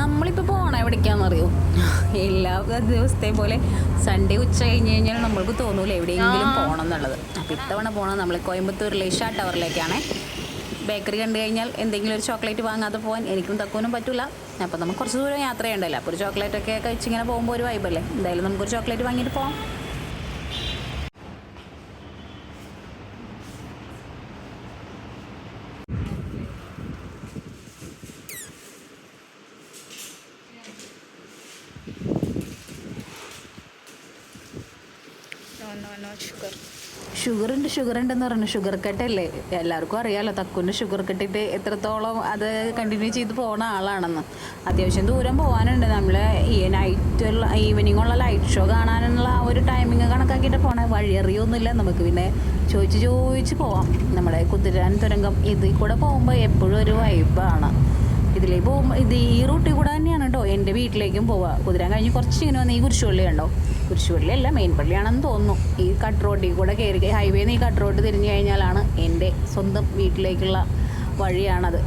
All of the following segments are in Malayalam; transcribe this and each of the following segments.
നമ്മളിപ്പോൾ പോകണം എവിടേക്കാണെന്നറിയോ? എല്ലാ ദിവസത്തെയും പോലെ സൺഡേ ഉച്ച കഴിഞ്ഞ് കഴിഞ്ഞാൽ നമ്മൾക്ക് തോന്നൂല എവിടെയെങ്കിലും പോകണം എന്നുള്ളത്. അപ്പോൾ ഇത്തവണ പോകണം നമ്മൾ കോയമ്പത്തൂരിലെ ഇഷ ടവറിലേക്കാണ്. ബേക്കറി കണ്ടു കഴിഞ്ഞാൽ എന്തെങ്കിലും ഒരു ചോക്ലേറ്റ് വാങ്ങാതെ പോകാൻ എനിക്കും തക്കുവിനും പറ്റില്ല. അപ്പോൾ നമുക്ക് കുറച്ച് ദൂരം യാത്ര ചെയ്യണ്ടല്ലോ. അപ്പോൾ ഒരു ചോക്ലേറ്റൊക്കെ കഴിച്ചിങ്ങനെ പോകുമ്പോൾ ഒരു വൈബല്ലേ. എന്തായാലും നമുക്കൊരു ചോക്ലേറ്റ് വാങ്ങിയിട്ട് പോകാം. ഷുഗർ ഉണ്ടെന്ന് പറഞ്ഞു. ഷുഗർ കട്ടല്ലേ, എല്ലാവർക്കും അറിയാമല്ലോ. തക്കുവിൻ്റെ ഷുഗർ കട്ടിട്ട് എത്രത്തോളം അത് കണ്ടിന്യൂ ചെയ്ത് പോകുന്ന ആളാണെന്ന്. അത്യാവശ്യം ദൂരം പോകാനുണ്ട്. നമ്മൾ ഈ ഈവനിങ്ങുള്ള ലൈറ്റ് ഷോ കാണാനുള്ള ആ ഒരു ടൈമിങ് കണക്കാക്കിയിട്ട് പോകണേ. വഴിയറിയൊന്നുമില്ല നമുക്ക്, പിന്നെ ചോദിച്ച് പോവാം. നമ്മുടെ കുതിരാൻ തുരങ്കം ഇതിൽ കൂടെ പോകുമ്പോൾ എപ്പോഴും ഒരു വൈബാണ്. ഇതിലേക്ക് പോകുമ്പോൾ ഈ റൂട്ടിൽ കൂടെ തന്നെയാണ് കേട്ടോ എൻ്റെ വീട്ടിലേക്കും പോവുക. കുതിരാൻ കഴിഞ്ഞ് കുറച്ച് ഇങ്ങനെ വന്ന് ഈ കുരിശുപള്ളി ഉണ്ടോ, കുരിശുപള്ളിയല്ല മെയിൻ പള്ളിയാണെന്ന് തോന്നുന്നു. ഈ കട്ട് റോഡിൽ കൂടെ കയറി ഹൈവേന്ന് ഈ കട്ട് റോഡ് തിരിഞ്ഞു കഴിഞ്ഞാലാണ് എൻ്റെ സ്വന്തം വീട്ടിലേക്കുള്ള വഴിയാണത്.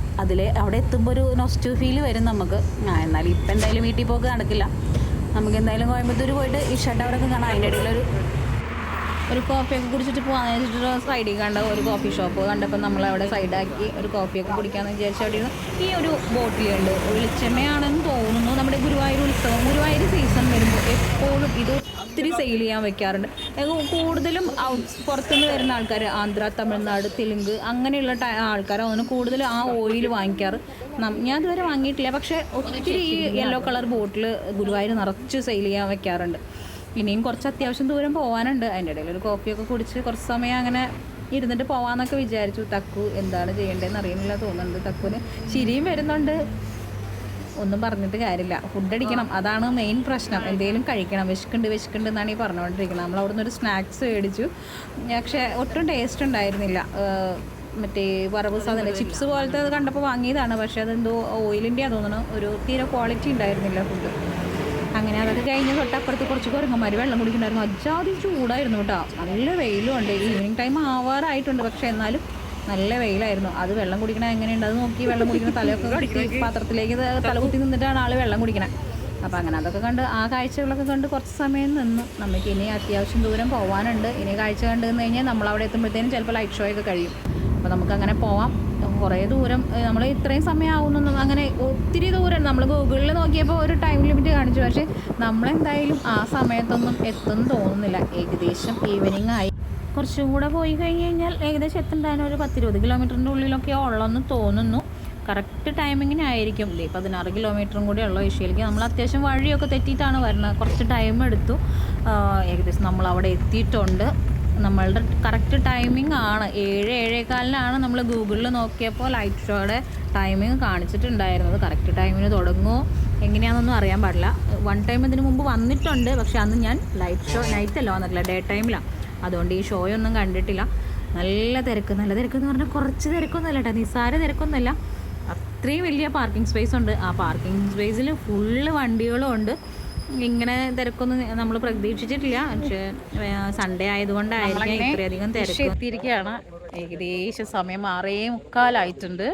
അവിടെ എത്തുമ്പോൾ ഒരു നൊസ്റ്റു ഫീൽ വരും നമുക്ക്. എന്നാലും ഇപ്പം എന്തായാലും വീട്ടിൽ പോക്ക് നടക്കില്ല. നമുക്ക് എന്തായാലും കോയമ്പത്തൂർ പോയിട്ട് ഇഷ ടവറൊക്കെ കാണാം. അതിൻ്റെ ഇടയിൽ ഒരു കോഫിയൊക്കെ കുടിച്ചിട്ട് പോകാമെന്ന് വെച്ചിട്ട് സൈഡിൽ കണ്ട ഒരു കോഫി ഷോപ്പ് കണ്ടപ്പോൾ നമ്മളവിടെ സൈഡാക്കി ഒരു കോഫിയൊക്കെ കുടിക്കാമെന്ന് വിചാരിച്ചു. അവിടെ ഈ ഒരു ബോട്ടിലുണ്ട്, വെളിച്ചെണ്ണയാണെന്ന് തോന്നുന്നു. നമ്മുടെ ഗുരുവായൂർ ഉത്സവം, ഗുരുവായൂർ സീസൺ വരുമ്പോൾ എപ്പോഴും ഇത് ഒത്തിരി സെയിൽ ചെയ്യാൻ വെക്കാറുണ്ട്. കൂടുതലും പുറത്തുനിന്ന് വരുന്ന ആൾക്കാർ, ആന്ധ്ര, തമിഴ്നാട്, തെലുങ്ക് അങ്ങനെയുള്ള ആൾക്കാരാണ് കൂടുതലും ആ ഓയിൽ വാങ്ങിക്കാറ്. ഞാൻ ഇതുവരെ വാങ്ങിയിട്ടില്ല, പക്ഷേ ഒത്തിരി ഈ യെല്ലോ കളർ ബോട്ടിൽ ഗുരുവായൂർ നിറച്ച് സെയിൽ ചെയ്യാൻ വെക്കാറുണ്ട്. ഇനിയും കുറച്ച് അത്യാവശ്യം ദൂരം പോകാനുണ്ട്. അതിൻ്റെ ഇടയിൽ ഒരു കോഫിയൊക്കെ കുടിച്ച് കുറച്ച് സമയം അങ്ങനെ ഇരുന്നിട്ട് പോകാമെന്നൊക്കെ വിചാരിച്ചു. തക്കു എന്താണ് ചെയ്യേണ്ടതെന്ന് അറിയുന്നില്ല തോന്നുന്നുണ്ട്. തക്കുവിന് ചിരിയും വരുന്നുണ്ട്. ഒന്നും പറഞ്ഞിട്ട് കാര്യമില്ല, ഫുഡ് അടിക്കണം, അതാണ് മെയിൻ പ്രശ്നം. എന്തെങ്കിലും കഴിക്കണം, വിശക്കുണ്ട് എന്നാണ് ഈ പറഞ്ഞുകൊണ്ടിരിക്കുന്നത്. നമ്മൾ അവിടെ നിന്ന് ഒരു സ്നാക്സ് മേടിച്ചു, പക്ഷേ ഒട്ടും ടേസ്റ്റ് ഉണ്ടായിരുന്നില്ല. മറ്റേ വറവ് സാധനം ചിപ്സ് പോലത്തെ അത് കണ്ടപ്പോൾ വാങ്ങിയതാണ്, പക്ഷേ അതെന്തോ ഓയിലിൻ്റെയാണ് തോന്നുന്നു. ഒരു തീരെ ക്വാളിറ്റി ഉണ്ടായിരുന്നില്ല ഫുഡ്. അങ്ങനെ അതൊക്കെ കഴിഞ്ഞ് തൊട്ടപ്പുറത്ത് കുറച്ച് കുരങ്ങന്മാർ വെള്ളം കുടിക്കണ്ടായിരുന്നു. അജാതി ചൂടായിരുന്നു കേട്ടോ. നല്ല വെയിലും ഉണ്ട്. ഈവനിങ് ടൈം ആവാറായിട്ടുണ്ട്, പക്ഷേ എന്നാലും നല്ല വെയിലായിരുന്നു. അത് വെള്ളം കുടിക്കണത് എങ്ങനെയുണ്ട് അത് നോക്കി വെള്ളം കുടിക്കുന്ന തലയൊക്കെ കുത്തി പാത്രത്തിലേക്ക് തലകുത്തി നിന്നിട്ടാണ് ആൾ വെള്ളം കുടിക്കണത്. അപ്പോൾ അങ്ങനെ അതൊക്കെ കണ്ട് ആ കാഴ്ചകളൊക്കെ കണ്ട് കുറച്ച് സമയം നിന്നു. നമുക്ക് ഇനി അത്യാവശ്യം ദൂരം പോകാനുണ്ട്. ഇനി കാഴ്ച കണ്ടു നിന്ന് കഴിഞ്ഞാൽ നമ്മളവിടെ എത്തുമ്പോഴത്തേനും ചിലപ്പോൾ ലൈറ്റ് ഷോ ഒക്കെ കഴിയും. അപ്പോൾ നമുക്കങ്ങനെ പോവാം. കുറേ ദൂരം നമ്മൾ ഇത്രയും സമയം ആവുന്നൊന്നും അങ്ങനെ ഒത്തിരി ദൂരം നമ്മൾ ഗൂഗിളിൽ നോക്കിയപ്പോൾ ഒരു ടൈം ലിമിറ്റ് കാണിച്ചു, പക്ഷേ നമ്മളെന്തായാലും ആ സമയത്തൊന്നും എത്തുമെന്ന് തോന്നുന്നില്ല. ഏകദേശം ഈവനിങ് ആയി. കുറച്ചും കൂടെ പോയി കഴിഞ്ഞാൽ ഏകദേശം എത്തുണ്ടായിരുന്നു. ഒരു 10-20 കിലോമീറ്ററിൻ്റെ ഉള്ളിലൊക്കെ ഉള്ളതെന്ന് തോന്നുന്നു. കറക്റ്റ് ടൈമിങ്ങിനായിരിക്കും. 16 കിലോമീറ്ററും കൂടി ഉള്ള ഏഷ്യയിലേക്ക്. നമ്മൾ അത്യാവശ്യം വഴിയൊക്കെ തെറ്റിയിട്ടാണ് വരുന്നത്. കുറച്ച് ടൈം എടുത്തു. ഏകദേശം നമ്മളവിടെ എത്തിയിട്ടുണ്ട്. നമ്മളുടെ കറക്റ്റ് ടൈമിംഗ് ആണ് 7-7:15 നമ്മൾ ഗൂഗിളിൽ നോക്കിയപ്പോൾ ലൈറ്റ് ഷോയുടെ ടൈമിങ് കാണിച്ചിട്ടുണ്ടായിരുന്നത്. കറക്റ്റ് ടൈമിന് തുടങ്ങുമോ എങ്ങനെയാണെന്നൊന്നും അറിയാൻ പാടില്ല. വൺ ടൈം ഇതിന് മുമ്പ് വന്നിട്ടുണ്ട്, പക്ഷേ അന്ന് ഞാൻ ലൈറ്റ് ഷോ നൈറ്റല്ല വന്നിട്ടില്ല, ഡേ ടൈമിലാണ്. അതുകൊണ്ട് ഈ ഷോയൊന്നും കണ്ടിട്ടില്ല. നല്ല തിരക്കെന്ന് പറഞ്ഞാൽ കുറച്ച് തിരക്കൊന്നുമല്ല കേട്ടോ, നിസ്സാര തിരക്കൊന്നുമല്ല. അത്രയും വലിയ പാർക്കിംഗ് സ്പേസ് ഉണ്ട്. ആ പാർക്കിംഗ് സ്പേസിൽ ഫുള്ള് വണ്ടികളും ഉണ്ട്. ഇങ്ങനെ തിരക്കൊന്നും നമ്മൾ പ്രതീക്ഷിച്ചിട്ടില്ല. പക്ഷേ സൺഡേ ആയതുകൊണ്ടായിരിക്കും ഇത്രയധികം തിരക്ക്. എത്തിയിരിക്കുകയാണ്. ഏകദേശം സമയം 6:45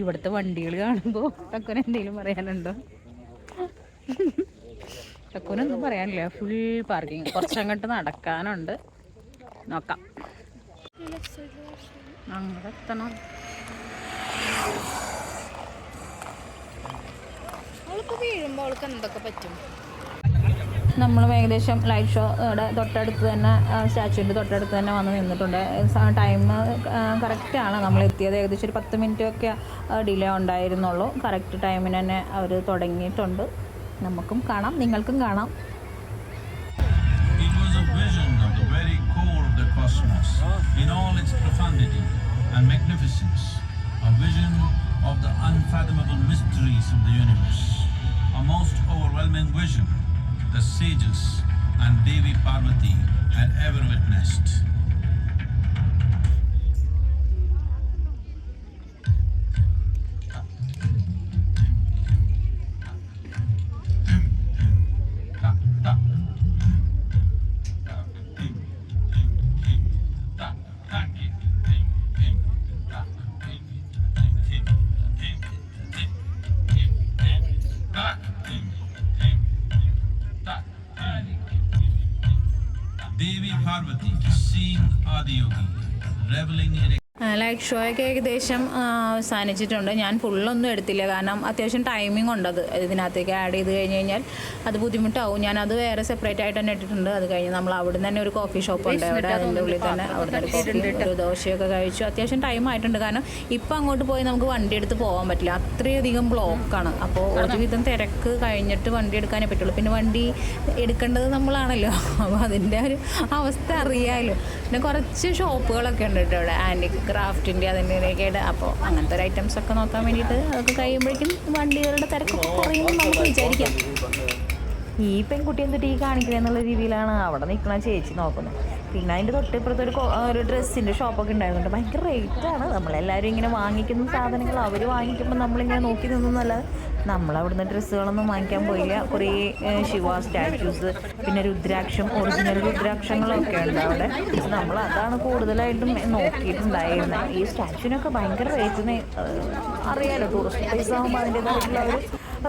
ഇവിടുത്തെ വണ്ടികൾ കാണുമ്പോൾ തക്കുന് എന്തെങ്കിലും പറയാനുണ്ടോ? തക്കുനൊന്നും പറയാനില്ല, ഫുൾ പാർക്കിങ്. കുറച്ചങ്ങോട്ട് നടക്കാനുണ്ട്, നോക്കാം. അങ്ങോട്ട് എത്തണം. നമ്മൾ ഏകദേശം ലൈറ്റ് ഷോയുടെ തൊട്ടടുത്ത് തന്നെ, സ്റ്റാച്യുവിൻ്റെ തൊട്ടടുത്ത് തന്നെ വന്ന് നിന്നിട്ടുണ്ട്. ടൈം കറക്റ്റാണ്. നമ്മൾ എത്തിയത് ഏകദേശം ഒരു 10 മിനിറ്റൊക്കെ ഡിലേ ഉണ്ടായിരുന്നുള്ളൂ. കറക്റ്റ് ടൈമിന് തന്നെ അവർ തുടങ്ങിയിട്ടുണ്ട്. നമുക്കും കാണാം, നിങ്ങൾക്കും കാണാം. Of the unfathomable mysteries of the universe, a most overwhelming vision the sages and Devi Parvati had ever witnessed. Parvati, seeing Adiyogi, reveling in light show ഒക്കെ ഏകദേശം അവസാനിച്ചിട്ടുണ്ട്. ഞാൻ ഫുള്ളൊന്നും എടുത്തില്ല, കാരണം അത്യാവശ്യം ടൈമിംഗ് ഉണ്ട്. അത് ഇതിനകത്തേക്ക് ആഡ് ചെയ്ത് കഴിഞ്ഞ് കഴിഞ്ഞാൽ അത് ബുദ്ധിമുട്ടാവും. ഞാനത് വേറെ സെപ്പറേറ്റ് ആയിട്ട് തന്നെ ഇട്ടിട്ടുണ്ട്. അത് കഴിഞ്ഞ് നമ്മൾ അവിടെ തന്നെ ഒരു കോഫി ഷോപ്പ് ഉണ്ട്, അവിടെ അതിൻ്റെ ഉള്ളിൽ തന്നെ അവിടെ ഒരു ദോശയൊക്കെ കഴിച്ചു. അത്യാവശ്യം ടൈം ആയിട്ടുണ്ട്, കാരണം ഇപ്പം അങ്ങോട്ട് പോയി നമുക്ക് വണ്ടി എടുത്ത് പോകാൻ പറ്റില്ല, അത്രയധികം ബ്ലോക്കാണ്. അപ്പോൾ ഒരുവിധം തിരക്ക് കഴിഞ്ഞിട്ട് വണ്ടി എടുക്കാനേ പറ്റുള്ളൂ. പിന്നെ വണ്ടി എടുക്കേണ്ടത് നമ്മളാണല്ലോ, അപ്പോൾ അതിൻ്റെ ഒരു അവസ്ഥ അറിയാമല്ലോ. പിന്നെ കുറച്ച് ഷോപ്പുകളൊക്കെ ഉണ്ട് കേട്ടോ ഇവിടെ, ആൻറ്റിക് ക്രാഫ്റ്റിൻ്റെ അതിൻ്റെയൊക്കെ ആയിട്ട്. അപ്പോൾ അങ്ങനത്തെ ഒരു ഐറ്റംസൊക്കെ നോക്കാൻ വേണ്ടിയിട്ട് അതൊക്കെ കഴിയുമ്പോഴേക്കും വണ്ടികളുടെ തിരക്കൊക്കെ കുറയുമെന്ന് നമുക്ക് വിചാരിക്കാം. ഈ പെൺകുട്ടി എന്തിട്ട് ഈ കാണിക്കണേ എന്നുള്ള രീതിയിലാണ് അവിടെ നിൽക്കുന്ന ചേച്ചി നോക്കുന്നത്. പിന്നെ അതിൻ്റെ തൊട്ടിപ്പുറത്ത് ഒരു ഡ്രസ്സിൻ്റെ ഷോപ്പൊക്കെ ഉണ്ടായിരുന്നുണ്ട്. ഭയങ്കര റേറ്റാണ്. നമ്മളെല്ലാവരും ഇങ്ങനെ വാങ്ങിക്കുന്ന സാധനങ്ങൾ അവർ വാങ്ങിക്കുമ്പോൾ നമ്മളിങ്ങനെ നോക്കി നിന്നല്ല, നമ്മളവിടുന്ന് ഡ്രസ്സുകളൊന്നും വാങ്ങിക്കാൻ പോയില്ല. കുറേ ശിവ സ്റ്റാച്യൂസ്, പിന്നെ രുദ്രാക്ഷം, ഒറിജിനൽ രുദ്രാക്ഷങ്ങളൊക്കെ ഉണ്ട് അവിടെ. നമ്മൾ അതാണ് കൂടുതലായിട്ടും നോക്കിയിട്ടുണ്ടായിരുന്നത്. ഈ സ്റ്റാച്യൂവിനൊക്കെ ഭയങ്കര റേറ്റിന് അറിയാലോ, ടൂറിസ്റ്റ് പ്ലേസ് ആകുമ്പോൾ അതിൻ്റേതായിട്ടുള്ള ഒരു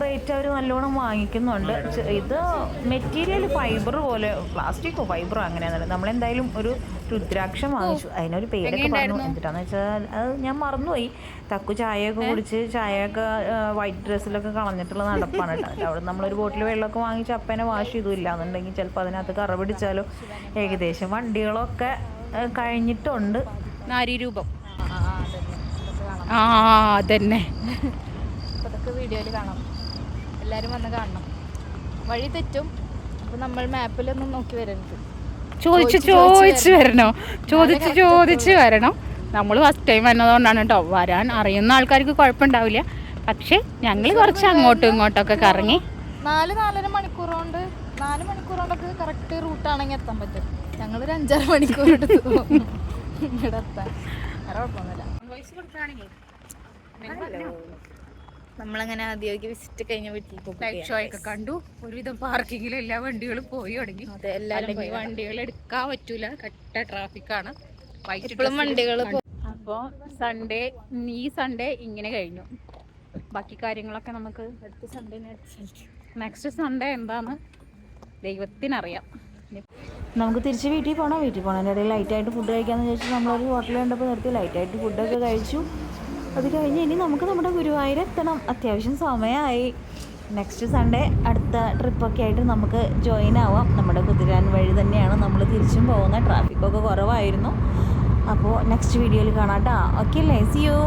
റേറ്റ് അവർ നല്ലോണം വാങ്ങിക്കുന്നുണ്ട്. ഇത് മെറ്റീരിയൽ ഫൈബർ പോലെ, പ്ലാസ്റ്റിക്കോ ഫൈബറോ അങ്ങനെയാണെന്നല്ല. നമ്മളെന്തായാലും ഒരു രുദ്രാക്ഷം വാങ്ങിച്ചു. അതിനൊരു പേരൊക്കെ പറഞ്ഞു. എന്തിട്ടാന്ന് വെച്ചാൽ അത് ഞാൻ മറന്നുപോയി. തക്കു ചായയൊക്കെ കുടിച്ച് ചായയൊക്കെ വൈറ്റ് ഡ്രസ്സിലൊക്കെ കളഞ്ഞിട്ടുള്ള നടപ്പാണ് കേട്ടോ. അവിടെ നമ്മളൊരു ബോട്ടിൽ വെള്ളമൊക്കെ വാങ്ങിച്ച് അപ്പനെ വാഷ് ചെയ്തില്ല എന്നുണ്ടെങ്കിൽ ചിലപ്പോൾ അതിനകത്ത് കറ പിടിച്ചാലോ. ഏകദേശം വണ്ടികളൊക്കെ കഴിഞ്ഞിട്ടുണ്ട്. നാരീരൂപം അതന്നെ അതൊക്കെ വീഡിയോയിൽ കാണാം. എല്ലാവരും വന്ന് കാണണം. വഴി തെറ്റും, അപ്പോൾ നമ്മൾ മാപ്പിലൊന്നും നോക്കി വരരുത്. ചോദിച്ച് വരണം. നമ്മൾ ഫസ്റ്റ് ടൈം വന്നതുകൊണ്ടാണ് കേട്ടോ. വരാൻ അറിയുന്ന ആൾക്കാർക്ക് കുഴപ്പമുണ്ടാവില്ല. പക്ഷേ ഞങ്ങൾ കുറച്ച് അങ്ങോട്ടും ഇങ്ങോട്ടൊക്കെ കറങ്ങി 4-4.5 മണിക്കൂർ കൊണ്ടൊക്കെ കറക്റ്റ് റൂട്ടാണെങ്കിൽ എത്താൻ പറ്റും. ഞങ്ങളൊരു 5-6 മണിക്കൂർ എടുത്ത് ഇവിടെ എത്താൻ. വേറെ കുഴപ്പമൊന്നുമില്ല. നമ്മളങ്ങനെ ആദ്യമൊക്കെ വിസിറ്റ് കഴിഞ്ഞ വീട്ടിൽ ലൈറ്റ് ഷോ ഒക്കെ കണ്ടു. ഒരുവിധം പാർക്കിങ്ങിൽ എല്ലാ വണ്ടികളും പോയി തുടങ്ങി. എല്ലാവരും വണ്ടികൾ എടുക്കാൻ പറ്റൂല, കട്ട ട്രാഫിക്കാണ്. ഇപ്പോഴും വണ്ടികൾ. അപ്പോൾ ഈ സൺഡേ ഇങ്ങനെ കഴിഞ്ഞു. ബാക്കി കാര്യങ്ങളൊക്കെ നമുക്ക് നെക്സ്റ്റ് സൺഡേ എന്താന്ന് ദൈവത്തിനറിയാം. നമുക്ക് തിരിച്ച് വീട്ടിൽ പോകണം. വീട്ടിൽ പോകണതിൻ്റെ ഇടയിൽ ലൈറ്റായിട്ട് ഫുഡ് കഴിക്കാമെന്ന് ചോദിച്ചാൽ നമ്മളൊരു ഹോട്ടലിൽ കണ്ടപ്പോൾ നിർത്തി ലൈറ്റായിട്ട് ഫുഡൊക്കെ കഴിച്ചു. അത് കഴിഞ്ഞ് ഇനി നമുക്ക് നമ്മുടെ ഗുരുവായൂർ എത്തണം. അത്യാവശ്യം സമയമായി. നെക്സ്റ്റ് സൺഡേ അടുത്ത ട്രിപ്പൊക്കെ ആയിട്ട് നമുക്ക് ജോയിൻ ആവാം. നമ്മുടെ കുതിരാൻ വഴി തന്നെയാണ് നമ്മൾ തിരിച്ചും പോകുന്നത്. ട്രാഫിക്കൊക്കെ കുറവായിരുന്നു. അപ്പോൾ നെക്സ്റ്റ് വീഡിയോയിൽ കാണാം കേട്ടോ. ഓക്കെ അല്ലേ? See U.